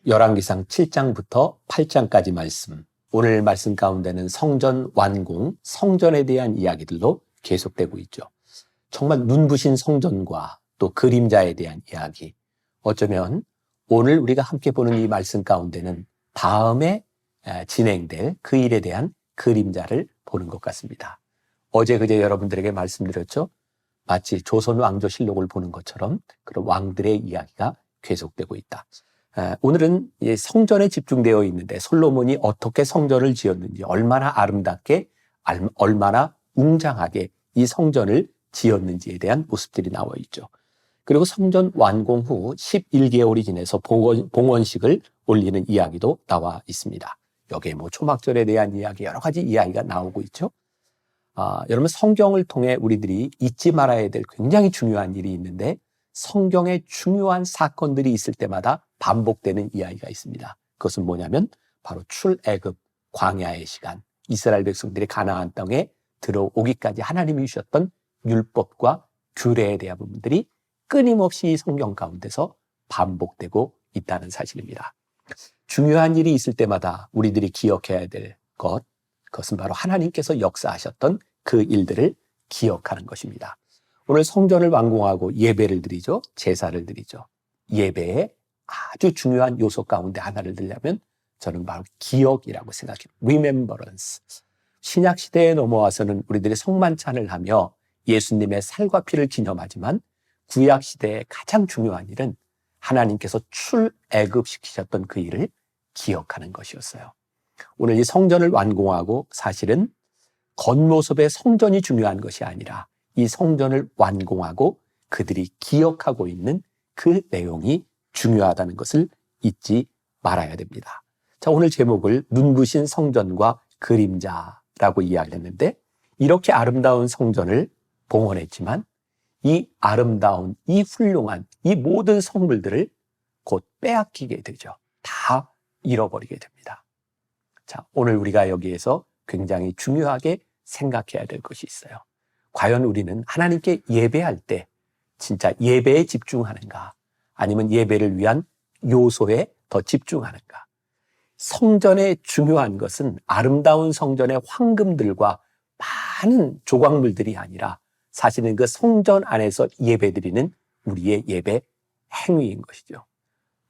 열왕기상 7장부터 8장까지 말씀. 오늘 말씀 가운데는 성전 완공, 성전에 대한 이야기들로 계속되고 있죠. 정말 눈부신 성전과 또 그림자에 대한 이야기. 어쩌면 오늘 우리가 함께 보는 이 말씀 가운데는 다음에 진행될 그 일에 대한 그림자를 보는 것 같습니다. 어제 그제 여러분들에게 말씀드렸죠. 마치 조선 왕조실록을 보는 것처럼 그런 왕들의 이야기가 계속되고 있다. 오늘은 성전에 집중되어 있는데 솔로몬이 어떻게 성전을 지었는지, 얼마나 아름답게, 얼마나 웅장하게 이 성전을 지었는지에 대한 모습들이 나와 있죠. 그리고 성전 완공 후 11개월이 지나서 봉헌식을 올리는 이야기도 나와 있습니다. 여기에 초막절에 대한 이야기, 여러 가지 이야기가 나오고 있죠. 여러분, 성경을 통해 우리들이 잊지 말아야 될 굉장히 중요한 일이 있는데, 성경에 중요한 사건들이 있을 때마다 반복되는 이야기가 있습니다. 그것은 뭐냐면 바로 출애굽, 광야의 시간, 이스라엘 백성들이 가나안 땅에 들어오기까지 하나님이 주셨던 율법과 규례에 대한 부분들이 끊임없이 성경 가운데서 반복되고 있다는 사실입니다. 중요한 일이 있을 때마다 우리들이 기억해야 될 그것은 바로 하나님께서 역사하셨던 그 일들을 기억하는 것입니다. 오늘 성전을 완공하고 예배를 드리죠. 제사를 드리죠. 예배의 아주 중요한 요소 가운데 하나를 들려면 저는 바로 기억이라고 생각해요. Remembrance. 신약 시대에 넘어와서는 우리들이 성만찬을 하며 예수님의 살과 피를 기념하지만 구약 시대의 가장 중요한 일은 하나님께서 출애굽시키셨던 그 일을 기억하는 것이었어요. 오늘 이 성전을 완공하고 사실은 겉모습의 성전이 중요한 것이 아니라 이 성전을 완공하고 그들이 기억하고 있는 그 내용이 중요하다는 것을 잊지 말아야 됩니다. 자, 오늘 제목을 눈부신 성전과 그림자라고 이야기했는데, 이렇게 아름다운 성전을 봉헌했지만 이 아름다운, 이 훌륭한, 이 모든 성물들을 곧 빼앗기게 되죠. 다 잃어버리게 됩니다. 자, 오늘 우리가 여기에서 굉장히 중요하게 생각해야 될 것이 있어요. 과연 우리는 하나님께 예배할 때 진짜 예배에 집중하는가? 아니면 예배를 위한 요소에 더 집중하는가? 성전의 중요한 것은 아름다운 성전의 황금들과 많은 조각물들이 아니라 사실은 그 성전 안에서 예배드리는 우리의 예배 행위인 것이죠.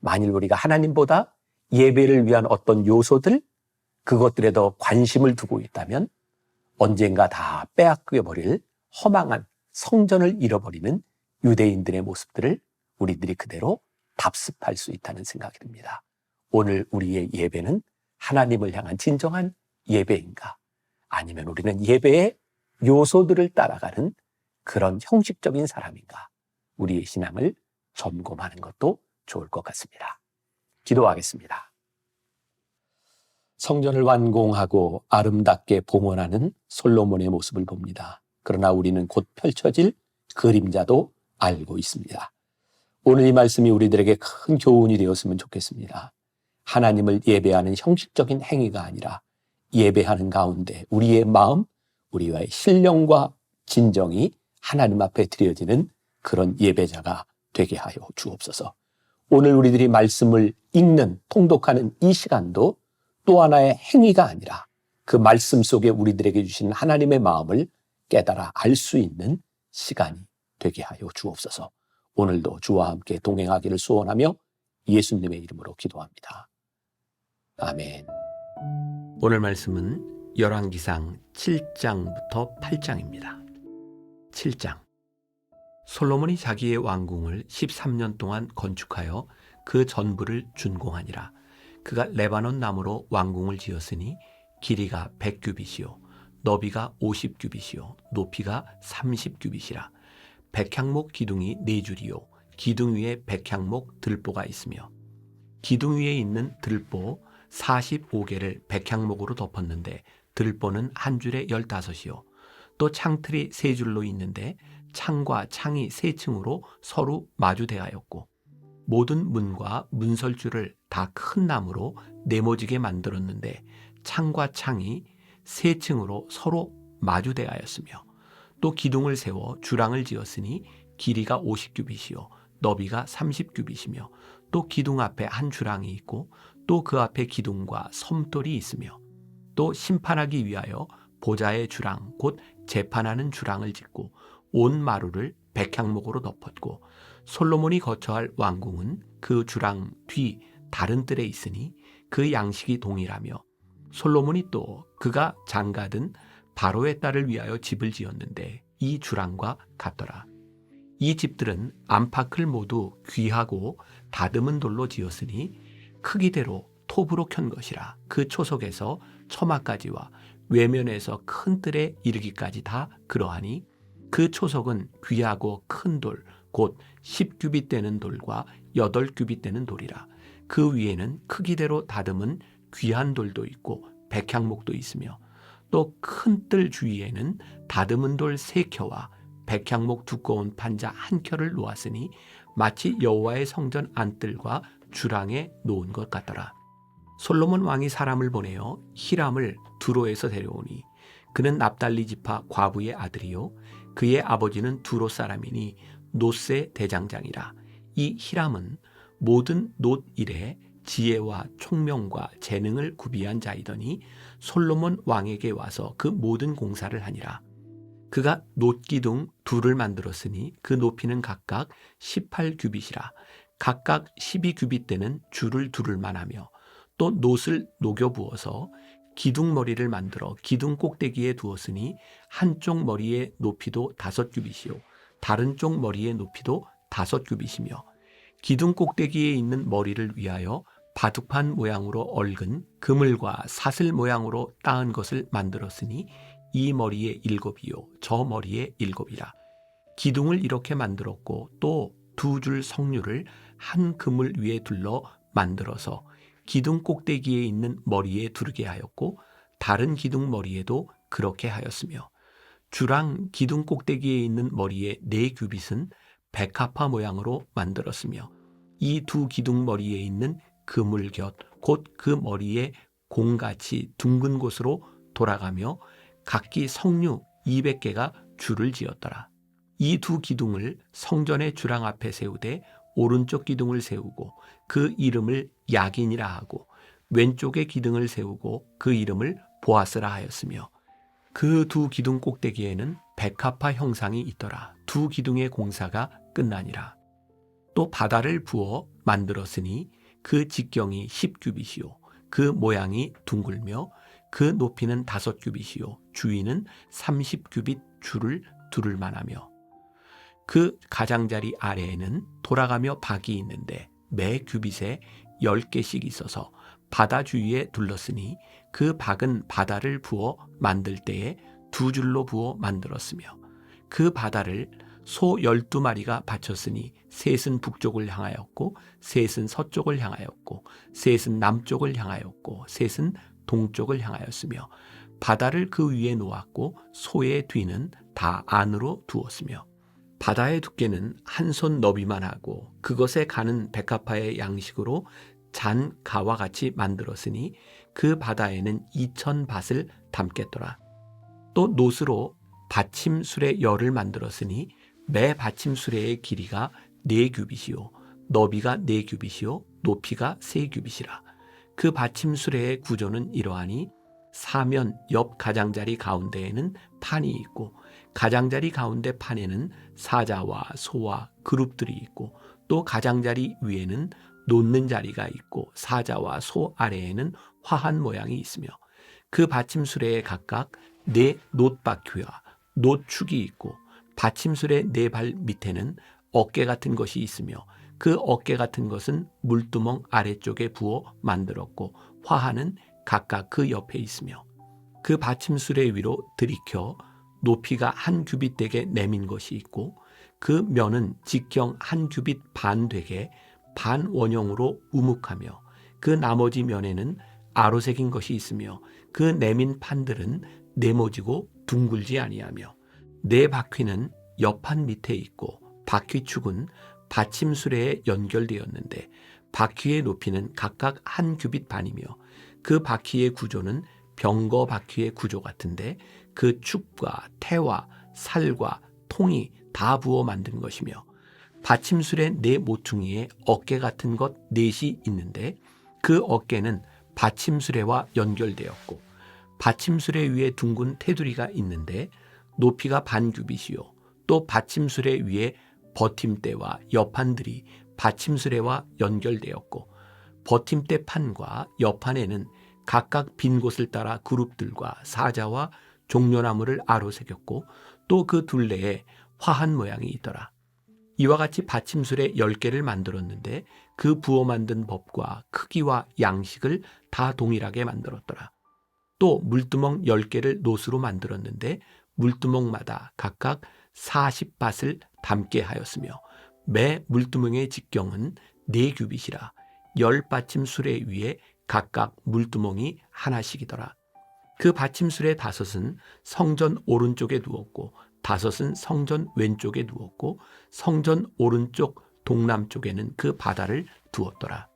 만일 우리가 하나님보다 예배를 위한 어떤 요소들, 그것들에 더 관심을 두고 있다면 언젠가 다 빼앗겨버릴 허망한 성전을 잃어버리는 유대인들의 모습들을 우리들이 그대로 답습할 수 있다는 생각이 듭니다. 오늘 우리의 예배는 하나님을 향한 진정한 예배인가? 아니면 우리는 예배의 요소들을 따라가는 그런 형식적인 사람인가? 우리의 신앙을 점검하는 것도 좋을 것 같습니다. 기도하겠습니다. 성전을 완공하고 아름답게 봉헌하는 솔로몬의 모습을 봅니다. 그러나 우리는 곧 펼쳐질 그림자도 알고 있습니다. 오늘 이 말씀이 우리들에게 큰 교훈이 되었으면 좋겠습니다. 하나님을 예배하는 형식적인 행위가 아니라 예배하는 가운데 우리의 마음, 우리와의 신령과 진정이 하나님 앞에 드려지는 그런 예배자가 되게 하여 주옵소서. 오늘 우리들이 말씀을 읽는, 통독하는 이 시간도 또 하나의 행위가 아니라 그 말씀 속에 우리들에게 주신 하나님의 마음을 깨달아 알 수 있는 시간이 되게 하여 주옵소서. 오늘도 주와 함께 동행하기를 소원하며 예수님의 이름으로 기도합니다. 아멘. 오늘 말씀은 열왕기상 7장부터 8장입니다. 7장. 솔로몬이 자기의 왕궁을 13년 동안 건축하여 그 전부를 준공하니라. 그가 레바논 나무로 왕궁을 지었으니 길이가 100규빗이요 너비가 50규빗이요 높이가 30규빗이라. 백향목 기둥이 4줄이요 기둥 위에 백향목 들보가 있으며 기둥 위에 있는 들보 45개를 백향목으로 덮었는데 들보는 한 줄에 15이요 또 창틀이 3줄로 있는데 창과 창이 3층으로 서로 마주대하였고 모든 문과 문설주를 다 큰 나무로 네모지게 만들었는데 창과 창이 3층으로 서로 마주대하였으며 또 기둥을 세워 주랑을 지었으니 길이가 50규빗이요 너비가 30규빗이며 또 기둥 앞에 한 주랑이 있고 또 그 앞에 기둥과 섬돌이 있으며 또 심판하기 위하여 보좌의 주랑 곧 재판하는 주랑을 짓고 온 마루를 백향목으로 덮었고 솔로몬이 거처할 왕궁은 그 주랑 뒤 다른 뜰에 있으니 그 양식이 동일하며 솔로몬이 또 그가 장가든 바로의 딸을 위하여 집을 지었는데 이 주랑과 같더라. 이 집들은 안팎을 모두 귀하고 다듬은 돌로 지었으니 크기대로 톱으로 켠 것이라. 그 초석에서 처마까지와 외면에서 큰 뜰에 이르기까지 다 그러하니 그 초석은 귀하고 큰 돌, 곧 10규빗 되는 돌과 8규빗 되는 돌이라. 그 위에는 크기대로 다듬은 귀한 돌도 있고 백향목도 있으며 또 큰 뜰 주위에는 다듬은 돌 3켜와 백향목 두꺼운 판자 1켜를 놓았으니 마치 여호와의 성전 안뜰과 주랑에 놓은 것 같더라. 솔로몬 왕이 사람을 보내어 히람을 두로에서 데려오니 그는 납달리 지파 과부의 아들이요 그의 아버지는 두로 사람이니 놋의 대장장이라. 이 히람은 모든 놋 일에 지혜와 총명과 재능을 구비한 자이더니 솔로몬 왕에게 와서 그 모든 공사를 하니라. 그가 놋기둥 둘을 만들었으니 그 높이는 각각 18규빗이라. 각각 12규빗 되는 줄을 두를 만하며 또 놋을 녹여 부어서 기둥 머리를 만들어 기둥 꼭대기에 두었으니 한쪽 머리의 높이도 5규빗이요 다른 쪽 머리의 높이도 5규빗이며 기둥 꼭대기에 있는 머리를 위하여 바둑판 모양으로 얽은 그물과 사슬 모양으로 따은 것을 만들었으니 이 머리에 7이요 저 머리에 7이라. 기둥을 이렇게 만들었고 또 2줄 석류를 한 그물 위에 둘러 만들어서 기둥 꼭대기에 있는 머리에 두르게 하였고 다른 기둥 머리에도 그렇게 하였으며 주랑 기둥 꼭대기에 있는 머리에 4규빗은 백합화 모양으로 만들었으며 이 2 기둥 머리에 있는 그물 곁 곧 그 머리에 공같이 둥근 곳으로 돌아가며 각기 석류 200개가 줄을 지었더라. 이 2 기둥을 성전의 주랑 앞에 세우되 오른쪽 기둥을 세우고 그 이름을 야긴이라 하고 왼쪽에 기둥을 세우고 그 이름을 보아스라 하였으며 그 2 기둥 꼭대기에는 백합화 형상이 있더라. 2 기둥의 공사가 끝나니라. 또 바다를 부어 만들었으니 그 직경이 10규빗이요 그 모양이 둥글며 그 높이는 5규빗이요 주위는 30규빗 줄을 두를 만하며 그 가장자리 아래에는 돌아가며 박이 있는데 매 규빗에 10개씩 있어서 바다 주위에 둘렀으니 그 박은 바다를 부어 만들 때에 2줄로 부어 만들었으며 그 바다를 소 12마리가 바쳤으니 셋은 북쪽을 향하였고 셋은 서쪽을 향하였고 셋은 남쪽을 향하였고 셋은 동쪽을 향하였으며 바다를 그 위에 놓았고 소의 뒤는 다 안으로 두었으며 바다의 두께는 한 손 너비만 하고 그것에 가는 백합화의 양식으로 잔 가와 같이 만들었으니 그 바다에는 2000밭을 담겠더라. 또 놋으로 받침수레 열을 만들었으니 매 받침수레의 길이가 4규빗이요 너비가 4규빗이요 높이가 3규빗이라. 그 받침수레의 구조는 이러하니 사면 옆 가장자리 가운데에는 판이 있고 가장자리 가운데 판에는 사자와 소와 그룹들이 있고 또 가장자리 위에는 놓는 자리가 있고 사자와 소 아래에는 화한 모양이 있으며 그 받침수레에 각각 4 놋바퀴와 놋축이 있고 받침술의 4발 밑에는 어깨 같은 것이 있으며 그 어깨 같은 것은 물두멍 아래쪽에 부어 만들었고 화하는 각각 그 옆에 있으며 그 받침술의 위로 들이켜 높이가 1규빗 되게 내민 것이 있고 그 면은 직경 1규빗 반 되게 반 원형으로 우묵하며 그 나머지 면에는 아로새긴 것이 있으며 그 내민 판들은 네모지고 둥글지 아니하며 4바퀴는 옆판 밑에 있고 바퀴축은 받침수레에 연결되었는데 바퀴의 높이는 각각 1규빗 반이며 그 바퀴의 구조는 병거 바퀴의 구조 같은데 그 축과 태와 살과 통이 다 부어 만든 것이며 받침술의 네 모퉁이에 어깨 같은 것 넷이 있는데 그 어깨는 받침수레와 연결되었고 받침수레 위에 둥근 테두리가 있는데 높이가 반 규빗이요 또 받침수레 위에 버팀대와 여판들이 받침수레와 연결되었고 버팀대 판과 여판에는 각각 빈 곳을 따라 그룹들과 사자와 종려나무를 아로 새겼고 또 그 둘레에 화한 모양이 있더라. 이와 같이 받침술에 10개를 만들었는데 그 부어 만든 법과 크기와 양식을 다 동일하게 만들었더라. 또 물두멍 10개를 노수로 만들었는데 물두멍마다 각각 40밭을 담게 하였으며 매 물두멍의 직경은 4규빗이라 10받침 수레 위에 각각 물두멍이 하나씩이더라. 그 받침술의 5은 성전 오른쪽에 누웠고 5은 성전 왼쪽에 누웠고 성전 오른쪽 동남쪽에는 그 바다를 두었더라.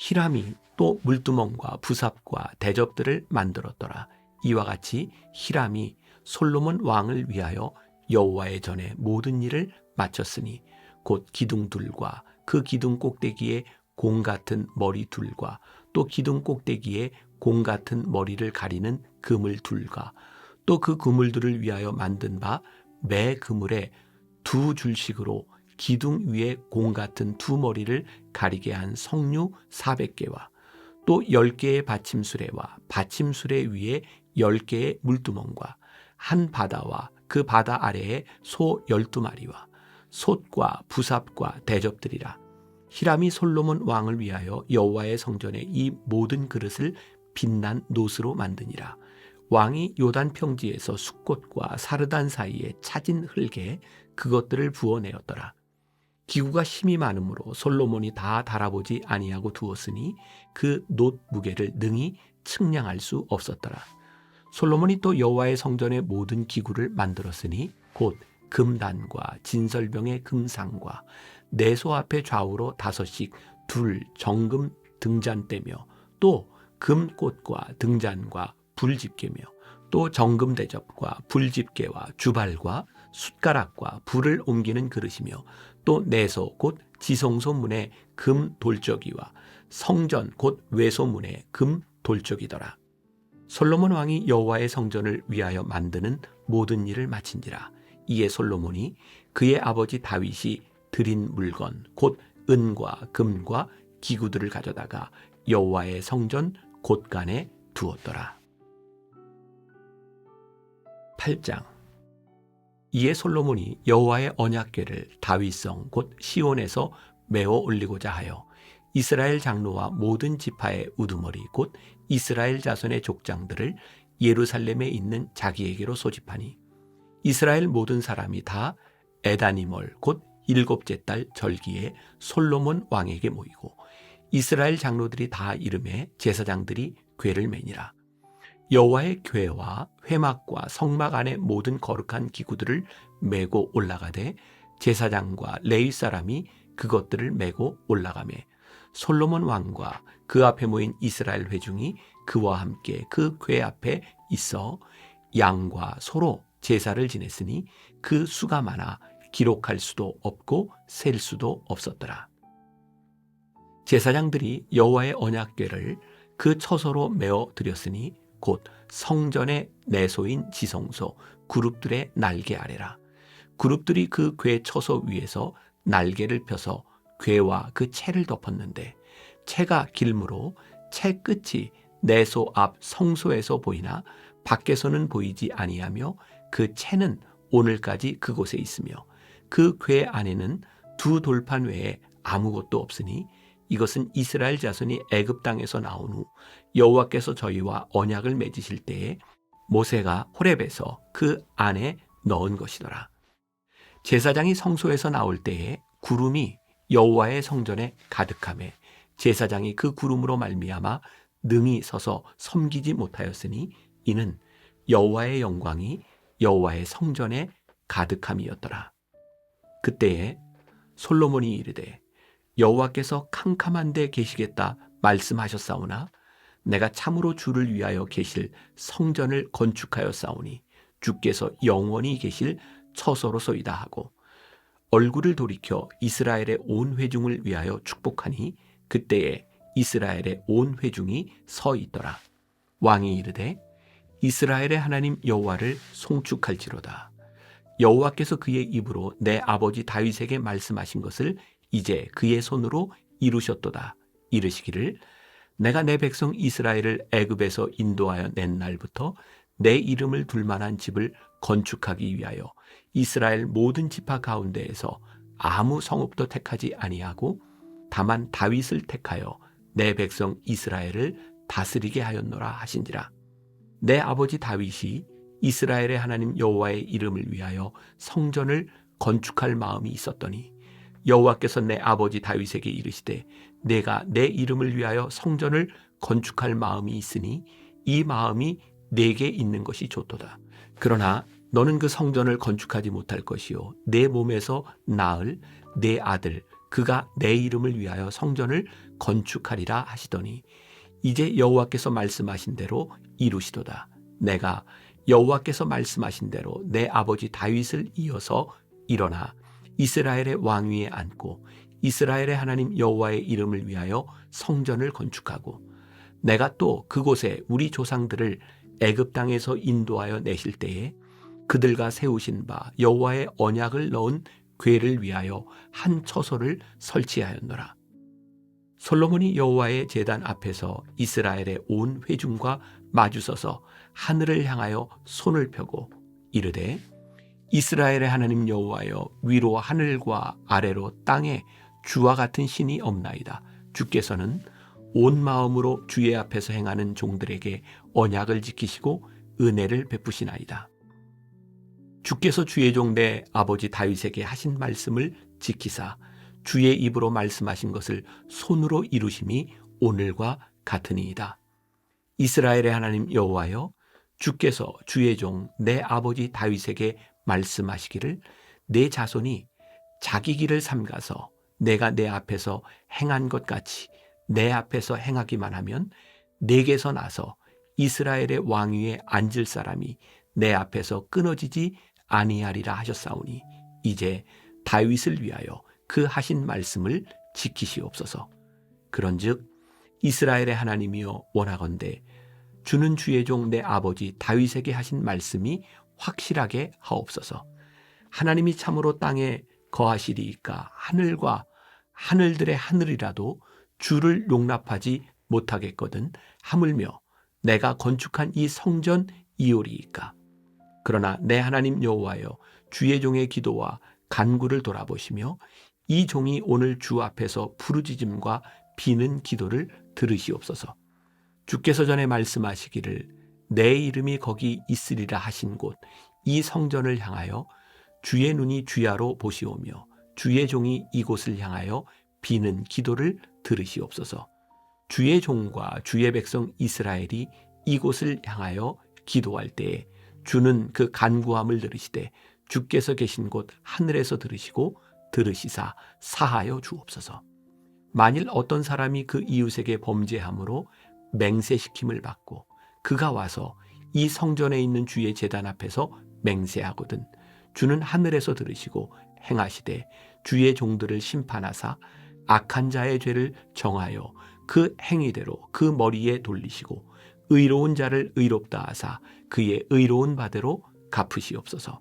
히람이 또 물두멍과 부삽과 대접들을 만들었더라. 이와 같이 히람이 솔로몬 왕을 위하여 여호와의 전에 모든 일을 마쳤으니 곧 기둥둘과 그 기둥 꼭대기에 공 같은 머리 둘과 또 기둥 꼭대기에 공 같은 머리를 가리는 그물 둘과 또 그 그물들을 위하여 만든 바 매 그물에 2줄씩으로 기둥 위에 공 같은 2머리를 가리게 한 석류 400개와 또 10개의 받침수레와 받침수레 위에 10개의 물두멍과 한 바다와 그 바다 아래에 소 12마리와 솥과 부삽과 대접들이라. 히람이 솔로몬 왕을 위하여 여호와의 성전에 이 모든 그릇을 빛난 노스로 만드니라. 왕이 요단 평지에서 숫꽃과 사르단 사이에 차진 흙에 그것들을 부어내었더라. 기구가 힘이 많으므로 솔로몬이 다 달아보지 아니하고 두었으니 그 놋 무게를 능히 측량할 수 없었더라. 솔로몬이 또 여호와의 성전의 모든 기구를 만들었으니 곧 금단과 진설병의 금상과 내소 앞에 좌우로 5씩 둘 정금 등잔대며 또 금꽃과 등잔과 불집게며 또 정금 대접과 불집게와 주발과 숟가락과 불을 옮기는 그릇이며 또 내소 곧 지성소 문에 금 돌적이와 성전 곧 외소 문에 금 돌적이더라. 솔로몬 왕이 여호와의 성전을 위하여 만드는 모든 일을 마친지라. 이에 솔로몬이 그의 아버지 다윗이 드린 물건 곧 은과 금과 기구들을 가져다가 여호와의 성전 곳간에 두었더라. 8장. 이에 솔로몬이 여호와의 언약궤를 다윗성 곧 시온에서 메어 올리고자 하여 이스라엘 장로와 모든 지파의 우두머리 곧 이스라엘 자손의 족장들을 예루살렘에 있는 자기에게로 소집하니 이스라엘 모든 사람이 다 에다니멀 곧 7째 달 절기에 솔로몬 왕에게 모이고 이스라엘 장로들이 다 이름에 제사장들이 궤를 매니라. 여호와의 궤와 회막과 성막 안의 모든 거룩한 기구들을 메고 올라가되 제사장과 레위 사람이 그것들을 메고 올라가매 솔로몬 왕과 그 앞에 모인 이스라엘 회중이 그와 함께 그 궤 앞에 있어 양과 소로 제사를 지냈으니 그 수가 많아 기록할 수도 없고 셀 수도 없었더라. 제사장들이 여호와의 언약궤를 그 처소로 메어 드렸으니 곧 성전의 내소인 지성소 그룹들의 날개 아래라. 그룹들이 그 궤 처소 위에서 날개를 펴서 궤와 그 채를 덮었는데 채가 길므로 채 끝이 내소 앞 성소에서 보이나 밖에서는 보이지 아니하며 그 채는 오늘까지 그곳에 있으며 그 궤 안에는 2 돌판 외에 아무것도 없으니 이것은 이스라엘 자손이 애굽 땅에서 나온 후 여호와께서 저희와 언약을 맺으실 때에 모세가 호렙에서 그 안에 넣은 것이더라. 제사장이 성소에서 나올 때에 구름이 여호와의 성전에 가득하매 제사장이 그 구름으로 말미암아 능히 서서 섬기지 못하였으니 이는 여호와의 영광이 여호와의 성전에 가득함이었더라. 그때에 솔로몬이 이르되 여호와께서 캄캄한 데 계시겠다 말씀하셨사오나 내가 참으로 주를 위하여 계실 성전을 건축하였사오니 주께서 영원히 계실 처소로소이다 하고 얼굴을 돌이켜 이스라엘의 온 회중을 위하여 축복하니 그때에 이스라엘의 온 회중이 서 있더라. 왕이 이르되 이스라엘의 하나님 여호와를 송축할지로다. 여호와께서 그의 입으로 내 아버지 다윗에게 말씀하신 것을 이제 그의 손으로 이루셨도다. 이르시기를 내가 내 백성 이스라엘을 애굽에서 인도하여 낸 날부터 내 이름을 둘 만한 집을 건축하기 위하여 이스라엘 모든 지파 가운데에서 아무 성읍도 택하지 아니하고 다만 다윗을 택하여 내 백성 이스라엘을 다스리게 하였노라 하신지라. 내 아버지 다윗이 이스라엘의 하나님 여호와의 이름을 위하여 성전을 건축할 마음이 있었더니 여호와께서 내 아버지 다윗에게 이르시되 내가 내 이름을 위하여 성전을 건축할 마음이 있으니 이 마음이 내게 있는 것이 좋도다. 그러나 너는 그 성전을 건축하지 못할 것이요 내 몸에서 낳을 내 아들 그가 내 이름을 위하여 성전을 건축하리라 하시더니 이제 여호와께서 말씀하신 대로 이루시도다. 내가 여호와께서 말씀하신 대로 내 아버지 다윗을 이어서 일어나 이스라엘의 왕위에 앉고 이스라엘의 하나님 여호와의 이름을 위하여 성전을 건축하고 내가 또 그곳에 우리 조상들을 애굽 땅에서 인도하여 내실 때에 그들과 세우신 바 여호와의 언약을 넣은 궤를 위하여 한 처소를 설치하였노라. 솔로몬이 여호와의 제단 앞에서 이스라엘의 온 회중과 마주서서 하늘을 향하여 손을 펴고 이르되 이스라엘의 하나님 여호와여 위로 하늘과 아래로 땅에 주와 같은 신이 없나이다. 주께서는 온 마음으로 주의 앞에서 행하는 종들에게 언약을 지키시고 은혜를 베푸시나이다. 주께서 주의 종 내 아버지 다윗에게 하신 말씀을 지키사 주의 입으로 말씀하신 것을 손으로 이루심이 오늘과 같으니이다. 이스라엘의 하나님 여호와여 주께서 주의 종 내 아버지 다윗에게 말씀하시기를 내 자손이 자기 길을 삼가서 내가 내 앞에서 행한 것 같이 내 앞에서 행하기만 하면 내게서 나서 이스라엘의 왕위에 앉을 사람이 내 앞에서 끊어지지 아니하리라 하셨사오니 이제 다윗을 위하여 그 하신 말씀을 지키시옵소서. 그런즉 이스라엘의 하나님이여 원하건대 주는 주의 종 내 아버지 다윗에게 하신 말씀이 확실하게 하옵소서. 하나님이 참으로 땅에 거하시리이까 하늘과 하늘들의 하늘이라도 주를 용납하지 못하겠거든 하물며 내가 건축한 이 성전 이오리이까. 그러나 내 하나님 여호와여 주의 종의 기도와 간구를 돌아보시며 이 종이 오늘 주 앞에서 부르짖음과 비는 기도를 들으시옵소서. 주께서 전에 말씀하시기를 내 이름이 거기 있으리라 하신 곳 이 성전을 향하여 주의 눈이 주야로 보시오며 주의 종이 이곳을 향하여 비는 기도를 들으시옵소서. 주의 종과 주의 백성 이스라엘이 이곳을 향하여 기도할 때에 주는 그 간구함을 들으시되 주께서 계신 곳 하늘에서 들으시고 들으시사 사하여 주옵소서. 만일 어떤 사람이 그 이웃에게 범죄함으로 맹세시킴을 받고 그가 와서 이 성전에 있는 주의 제단 앞에서 맹세하거든 주는 하늘에서 들으시고 행하시되 주의 종들을 심판하사 악한 자의 죄를 정하여 그 행위대로 그 머리에 돌리시고 의로운 자를 의롭다 하사 그의 의로운 바대로 갚으시옵소서.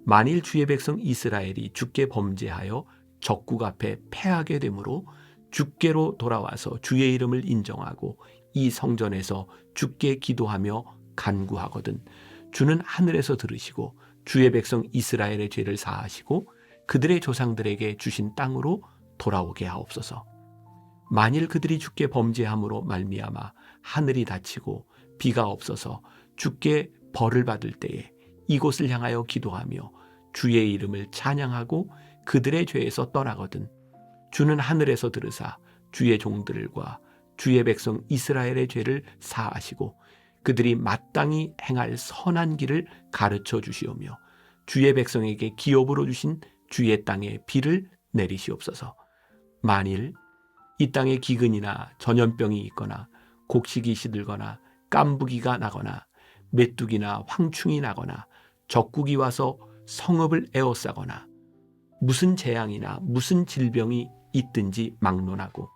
만일 주의 백성 이스라엘이 주께 범죄하여 적국 앞에 패하게 되므로 주께로 돌아와서 주의 이름을 인정하고 이 성전에서 주께 기도하며 간구하거든 주는 하늘에서 들으시고 주의 백성 이스라엘의 죄를 사하시고 그들의 조상들에게 주신 땅으로 돌아오게 하옵소서. 만일 그들이 주께 범죄함으로 말미암아 하늘이 닫히고 비가 없어서 주께 벌을 받을 때에 이곳을 향하여 기도하며 주의 이름을 찬양하고 그들의 죄에서 떠나거든 주는 하늘에서 들으사 주의 종들과 주의 백성 이스라엘의 죄를 사하시고 그들이 마땅히 행할 선한 길을 가르쳐 주시오며 주의 백성에게 기업으로 주신 주의 땅에 비를 내리시옵소서. 만일 이 땅에 기근이나 전염병이 있거나 곡식이 시들거나 깐부기가 나거나 메뚜기나 황충이 나거나 적국이 와서 성읍을 에워싸거나 무슨 재앙이나 무슨 질병이 있든지 막론하고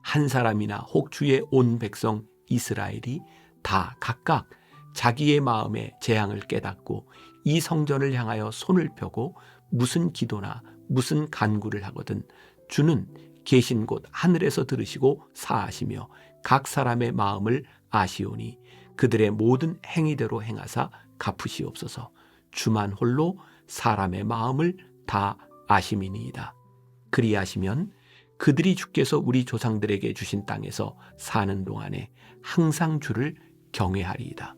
한 사람이나 혹 주의 온 백성 이스라엘이 다 각각 자기의 마음의 재앙을 깨닫고 이 성전을 향하여 손을 펴고 무슨 기도나 무슨 간구를 하거든 주는 계신 곳 하늘에서 들으시고 사하시며 각 사람의 마음을 아시오니 그들의 모든 행위대로 행하사 갚으시옵소서. 주만 홀로 사람의 마음을 다 아심이니이다. 그리하시면 그들이 주께서 우리 조상들에게 주신 땅에서 사는 동안에 항상 주를 경외하리이다.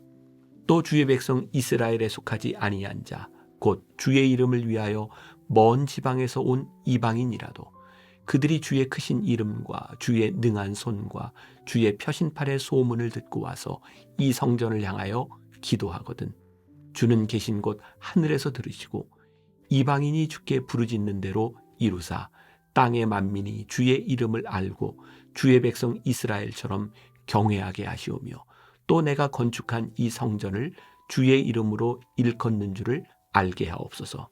또 주의 백성 이스라엘에 속하지 아니한 자 곧 주의 이름을 위하여 먼 지방에서 온 이방인이라도 그들이 주의 크신 이름과 주의 능한 손과 주의 펴신팔의 소문을 듣고 와서 이 성전을 향하여 기도하거든 주는 계신 곳 하늘에서 들으시고 이방인이 주께 부르짖는 대로 이루사 땅의 만민이 주의 이름을 알고 주의 백성 이스라엘처럼 경외하게 하시오며 또 내가 건축한 이 성전을 주의 이름으로 일컫는 줄을 알게 하옵소서.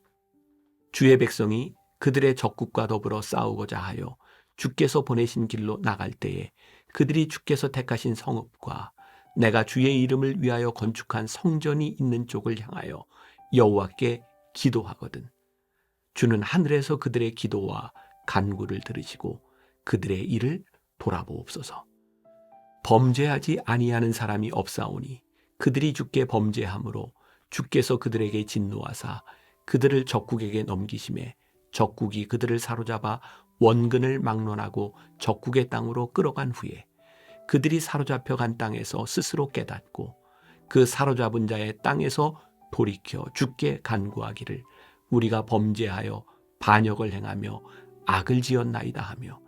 주의 백성이 그들의 적국과 더불어 싸우고자 하여 주께서 보내신 길로 나갈 때에 그들이 주께서 택하신 성읍과 내가 주의 이름을 위하여 건축한 성전이 있는 쪽을 향하여 여호와께 기도하거든 주는 하늘에서 그들의 기도와 간구를 들으시고 그들의 일을 돌아보옵소서. 범죄하지 아니하는 사람이 없사오니 그들이 주께 범죄함으로 주께서 그들에게 진노하사 그들을 적국에게 넘기심에 적국이 그들을 사로잡아 원근을 막론하고 적국의 땅으로 끌어간 후에 그들이 사로잡혀 간 땅에서 스스로 깨닫고 그 사로잡은 자의 땅에서 돌이켜 주께 간구하기를 우리가 범죄하여 반역을 행하며 악을 지었나이다 하며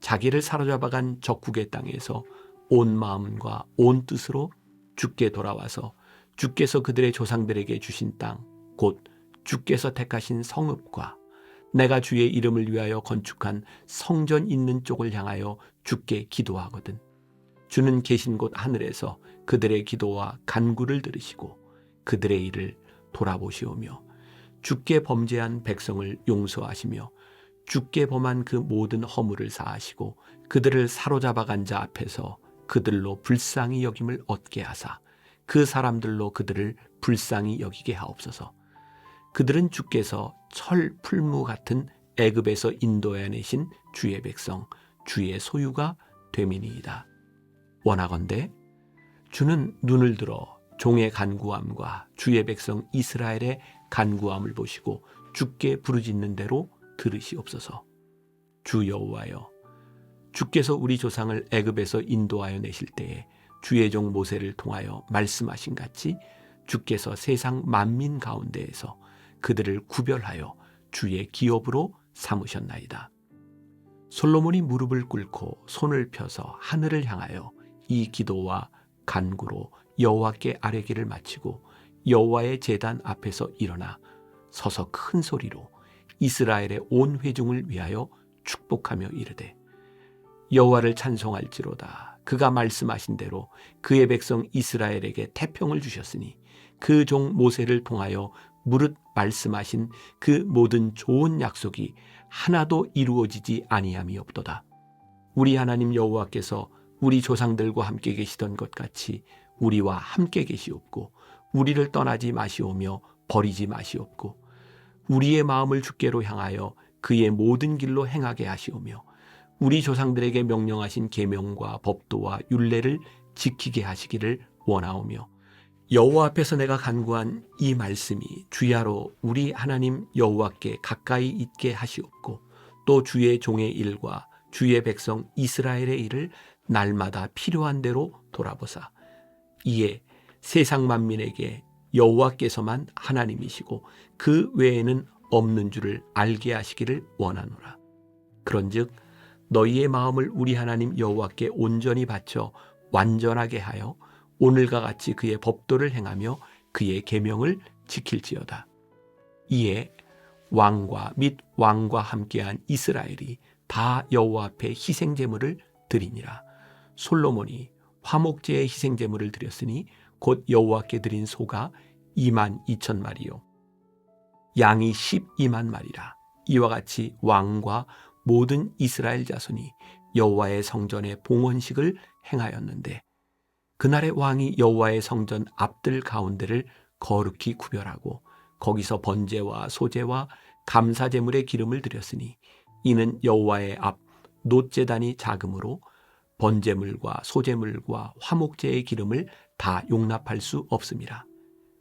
자기를 사로잡아간 적국의 땅에서 온 마음과 온 뜻으로 주께 돌아와서 주께서 그들의 조상들에게 주신 땅 곧 주께서 택하신 성읍과 내가 주의 이름을 위하여 건축한 성전 있는 쪽을 향하여 주께 기도하거든 주는 계신 곳 하늘에서 그들의 기도와 간구를 들으시고 그들의 일을 돌아보시오며 주께 범죄한 백성을 용서하시며 주께 범한 그 모든 허물을 사하시고 그들을 사로잡아간 자 앞에서 그들로 불쌍히 여김을 얻게 하사 그 사람들로 그들을 불쌍히 여기게 하옵소서. 그들은 주께서 철 풀무 같은 애굽에서 인도해내신 주의 백성 주의 소유가 됨이니이다. 원하건대 주는 눈을 들어 종의 간구함과 주의 백성 이스라엘의 간구함을 보시고 주께 부르짖는 대로 들으시옵소서. 주 여호와여, 주께서 우리 조상을 애굽에서 인도하여 내실 때에 주의 종 모세를 통하여 말씀하신 같이 주께서 세상 만민 가운데에서 그들을 구별하여 주의 기업으로 삼으셨나이다. 솔로몬이 무릎을 꿇고 손을 펴서 하늘을 향하여 이 기도와 간구로 여호와께 아뢰기를 마치고 여호와의 제단 앞에서 일어나 서서 큰 소리로 이스라엘의 온 회중을 위하여 축복하며 이르되 여호와를 찬송할지로다. 그가 말씀하신 대로 그의 백성 이스라엘에게 태평을 주셨으니 그 종 모세를 통하여 무릇 말씀하신 그 모든 좋은 약속이 하나도 이루어지지 아니함이 없도다. 우리 하나님 여호와께서 우리 조상들과 함께 계시던 것 같이 우리와 함께 계시옵고 우리를 떠나지 마시오며 버리지 마시옵고 우리의 마음을 주께로 향하여 그의 모든 길로 행하게 하시오며 우리 조상들에게 명령하신 계명과 법도와 율례를 지키게 하시기를 원하오며 여호와 앞에서 내가 간구한 이 말씀이 주야로 우리 하나님 여호와께 가까이 있게 하시옵고 또 주의 종의 일과 주의 백성 이스라엘의 일을 날마다 필요한 대로 돌아보사 이에 세상 만민에게 여호와께서만 하나님이시고 그 외에는 없는 줄을 알게 하시기를 원하노라. 그런즉 너희의 마음을 우리 하나님 여호와께 온전히 바쳐 완전하게 하여 오늘과 같이 그의 법도를 행하며 그의 계명을 지킬지어다. 이에 왕과 및 왕과 함께한 이스라엘이 다 여호와 앞에 희생제물을 드리니라. 솔로몬이 화목제의 희생제물을 드렸으니 곧 여호와께 드린 소가 22,000마리요 양이 12만 마리라. 이와 같이 왕과 모든 이스라엘 자손이 여호와의 성전의 봉헌식을 행하였는데 그날의 왕이 여호와의 성전 앞들 가운데를 거룩히 구별하고 거기서 번제와 소제와 감사제물의 기름을 드렸으니 이는 여호와의 앞 놋제단이 작으므로 번제물과 소제물과 화목제의 기름을 다 용납할 수 없습니다.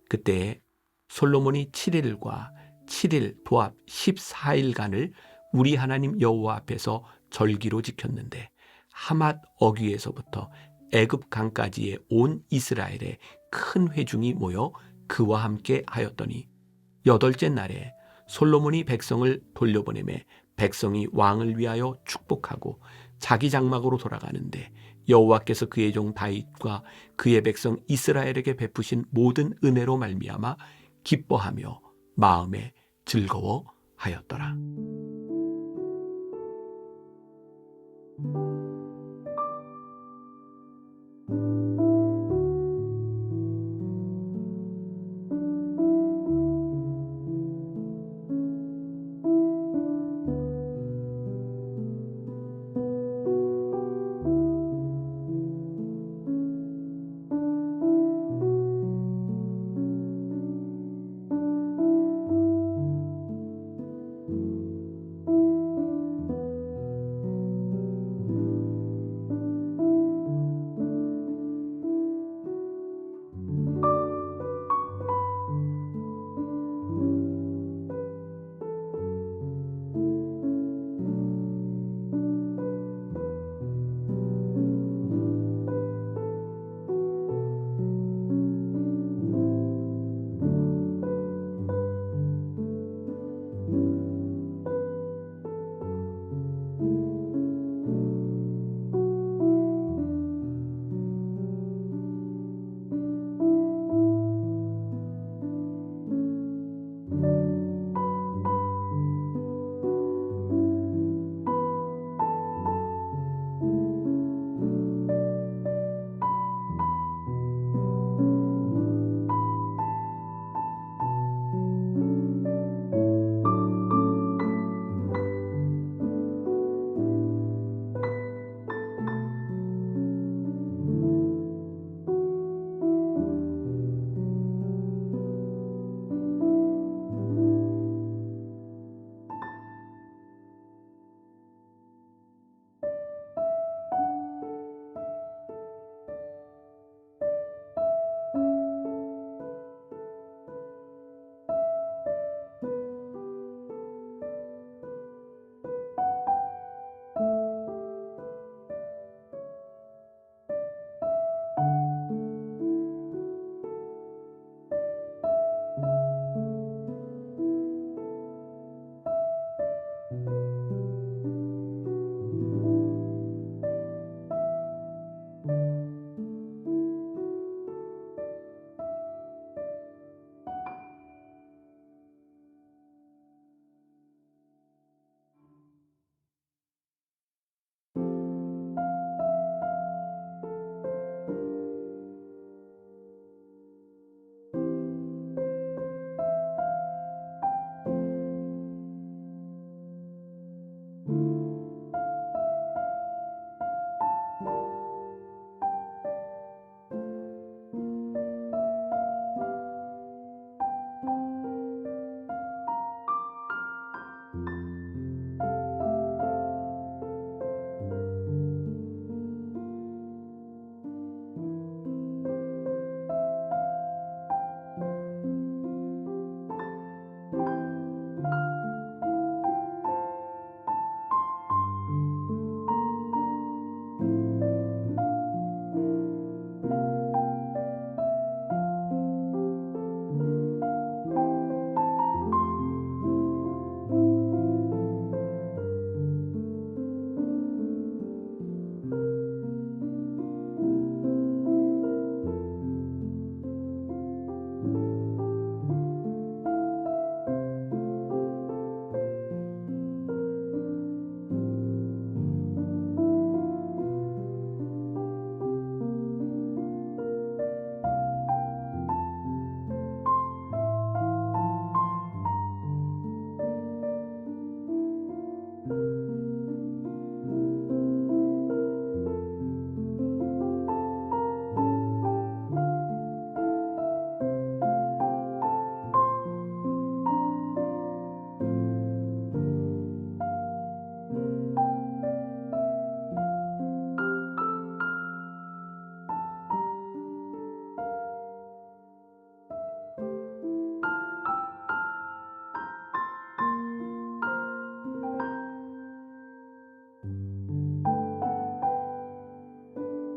그때에 솔로몬이 7일과 7일 도합 14일간을 우리 하나님 여호와 앞에서 절기로 지켰는데 하맛 어귀에서부터 애굽 강까지의 온 이스라엘에 큰 회중이 모여 그와 함께 하였더니 여덟째 날에 솔로몬이 백성을 돌려보내매 백성이 왕을 위하여 축복하고 자기 장막으로 돌아가는데 여호와께서 그의 종 다윗과 그의 백성 이스라엘에게 베푸신 모든 은혜로 말미암아 기뻐하며 마음에 즐거워하였더라.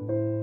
있습니다.